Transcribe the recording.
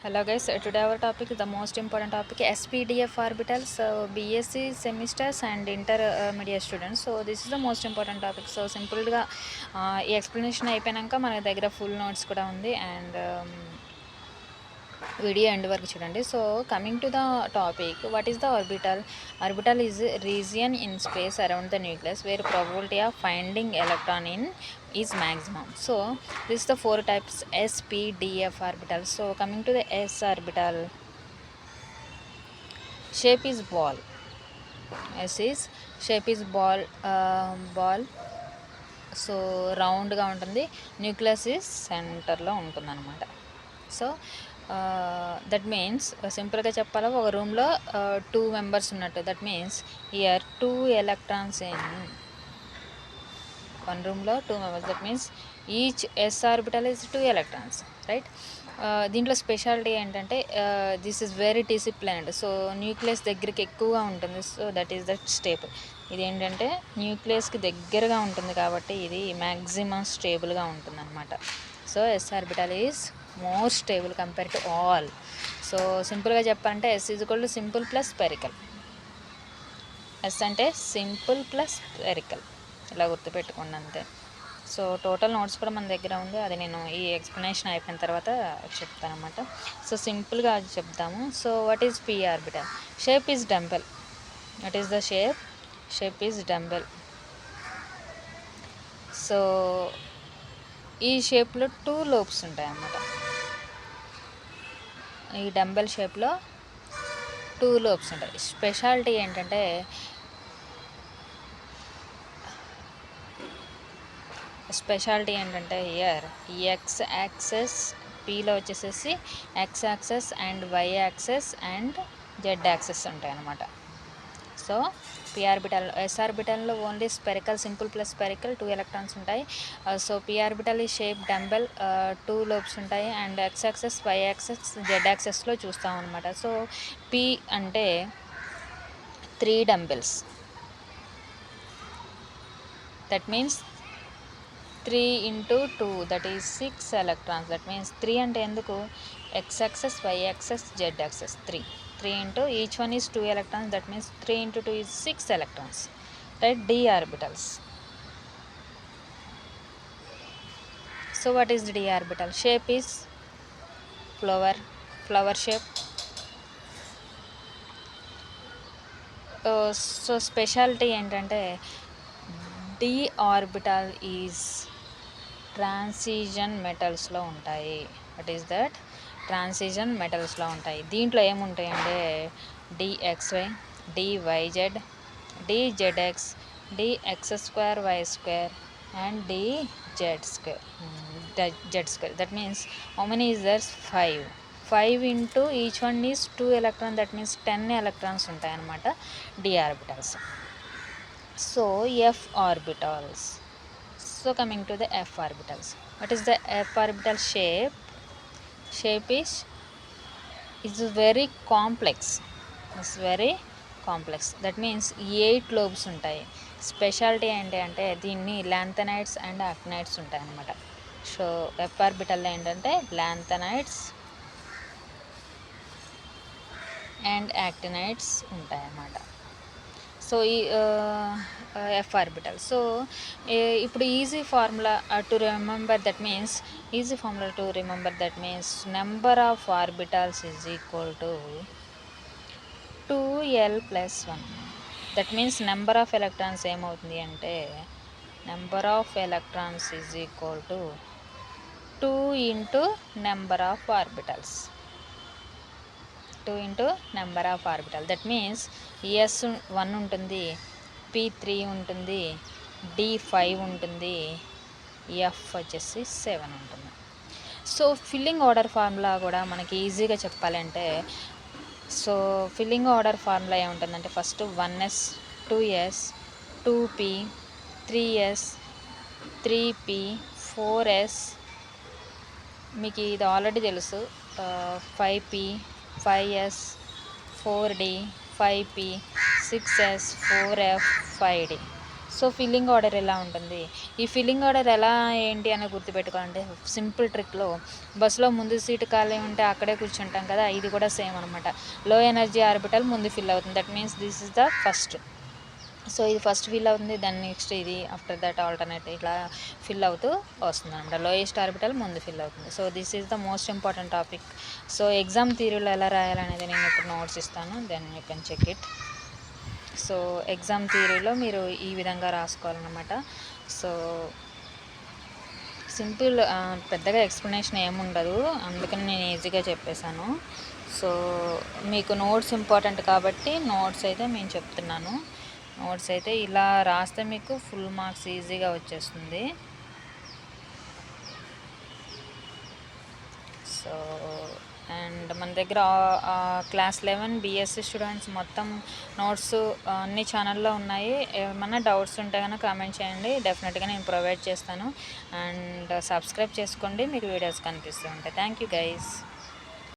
Hello guys, today our topic is the most important topic SPDF orbitals, BSc semesters and intermediate students. So this is the most important topic. So simple గా ఈ explanation అయిపోయాక మన దగ్గర full notes కూడా ఉంది and video end వరకు చూడండి. So coming to the topic, what is the orbital? Orbital is region in space around the nucleus where probability of finding electron in is maximum. So this is the four types s, p, d, f orbital. So coming to the s orbital, shape is ball. S is shape is ball. So రౌండ్గా ఉంటుంది, nucleus is సెంటర్లో ఉంటుంది అనమాట. So that means సింపుల్గా చెప్పాలా, ఒక రూమ్లో 2 members ఉన్నట్టు. That means here 2 electrons in one room లో 2 members. That means each s orbital is 2 electrons, right. దీంట్లో స్పెషాలిటీ ఏంటంటే this is very disciplined. So nucleus దగ్గరికి ఎక్కువగా ఉంటుంది. So that is that stable. ఇది ఏంటంటే న్యూక్లియస్కి దగ్గరగా ఉంటుంది కాబట్టి ఇది మ్యాక్సిమం స్టేబుల్గా ఉంటుంది అనమాట. So s orbital is more stable compare to all. So సింపుల్గా చెప్పాలంటే s is equal to simple plus spherical. S అంటే సింపుల్ ప్లస్ స్పెరికల్, ఇలా గుర్తుపెట్టుకోండి అంతే. సో టోటల్ నోట్స్ కూడా మన దగ్గర ఉంది, అది నేను ఈ ఎక్స్ప్లెనేషన్ అయిపోయిన తర్వాత చెప్తాను అనమాట. సో సింపుల్గా అది చెప్తాము. So what is P orbital? Shape is dumbbell. What is the shape? Shape is dumbbell. So ఈ షేప్లో 2 lobes ఉంటాయి అన్నమాట. ఈ డంబెల్ షేప్లో 2 lobes ఉంటాయి. స్పెషాలిటీ ఏంటంటే ఇయర్ ఎక్స్ యాక్సెస్ పీలో వచ్చేసేసి X axis and Y axis and Z axis ఉంటాయి అన్నమాట. సో పీ ఆర్బిటల్, ఎస్ ఆర్బిటల్లో only spherical, simple plus spherical 2 electrons ఉంటాయి. సో పీ ఆర్బిటల్ ఈ షేప్ డంబెల్ 2 lobes ఉంటాయి and X axis Y axis Z యాక్సెస్లో చూస్తాం అనమాట. సో పీ అంటే 3 dumbbells. That means 3 into 2 that is 6 electrons. That means 3 అంటే ఎందుకు, x axis y axis z axis 3 into each one is 2 electrons. That means 3 into 2 is 6 electrons, right? D orbitals. So what is D orbital? Shape is flower shape. So speciality ఏంటంటే D orbital is transition మెటల్స్లో ఉంటాయి. What is that? Transition మెటల్స్లో ఉంటాయి. దీంట్లో ఏముంటాయంటే DXY, DYZ, DZX, DX2Y2 and DZ2. That means how many is there? 5 into each one is 2 electrons. That means 10 electrons ఉంటాయి అన్నమాట D orbitals. So F orbitals. So coming to the F orbitals, what is the F orbital shape? Shape is very complex. It's very complex. That means 8 lobes ఉంటాయి. Speciality ఏంటి అంటే దీన్ని lanthanides and actinides ఉంటాయి అన్నమాట. So F ఆర్బిటల్లో ఏంటంటే lanthanides and యాక్టినైడ్స్ ఉంటాయి అన్నమాట. So ఈ ఎఫ్ ఆర్బిటల్. సో ఇప్పుడు easy formula to remember that means number of orbitals is equal to 2l+1. That means number of electrons ఏమవుతుంది అంటే number of electrons is equal to 2 into number of orbitals. 2 into number of orbital. That means S1 ఉంటుంది, P3 ఉంటుంది, D5 ఉంటుంది, F వచ్చేసి 7 ఉంటుంది. So filling order formula కూడా మనకి ఈజీగా చెప్పాలంటే, సో ఫిల్లింగ్ ఆర్డర్ ఫార్ములా ఏముంటుందంటే first 1s 2s 2p 3s 3p 4s, మీకు ఇది ఆల్రెడీ తెలుసు, 5p 5s 4d 5p 6s 4f 5d. So filling order ఎలా ఉంటుంది, ఈ ఫిల్లింగ్ ఆర్డర్ ఎలా ఏంటి అని గుర్తుపెట్టుకోవాలంటే సింపుల్ ట్రిక్లో బస్సులో ముందు సీటు ఖాళీ ఉంటే అక్కడే కూర్చుంటాం కదా, ఇది కూడా సేమ్ అనమాట. లో ఎనర్జీ ఆర్బిటల్ ముందు ఫిల్ అవుతుంది, that means this is the first. So ఇది ఫస్ట్ ఫిల్ అవుతుంది, దాని నెక్స్ట్ ఇది, ఆఫ్టర్ దట్ ఆల్టర్నేట్ ఇట్లా ఫిల్ అవుతూ వస్తుంది అనమాట. లోయెస్ట్ ఆర్బిటల్ ముందు ఫిల్ అవుతుంది. So this is the most important topic. So exam థియరీలో ఎలా రాయాలనేది నేను ఇప్పుడు నోట్స్ ఇస్తాను, then you can check it. So exam థియరీలో మీరు ఈ విధంగా రాసుకోవాలన్నమాట. సో సింపుల్, పెద్దగా ఎక్స్ప్లెనేషన్ ఏముండదు, అందుకని నేను ఈజీగా చెప్పేశాను. సో మీకు నోట్స్ ఇంపార్టెంట్ కాబట్టి నోట్స్ అయితే నేను చెప్తున్నాను. నోట్స్ అయితే ఇలా రాస్తే మీకు ఫుల్ మార్క్స్ ఈజీగా వచ్చేస్తుంది. సో అండ్ మన దగ్గర క్లాస్ 11 బీఎస్సీ స్టూడెంట్స్ మొత్తం నోట్స్ అన్ని ఛానల్లో ఉన్నాయి. ఏమైనా డౌట్స్ ఉంటే కనుక కామెంట్ చేయండి, డెఫినెట్గా నేను ప్రొవైడ్ చేస్తాను. అండ్ సబ్స్క్రైబ్ చేసుకోండి, మీకు వీడియోస్ కనిపిస్తూ ఉంటాయి. Thank you guys.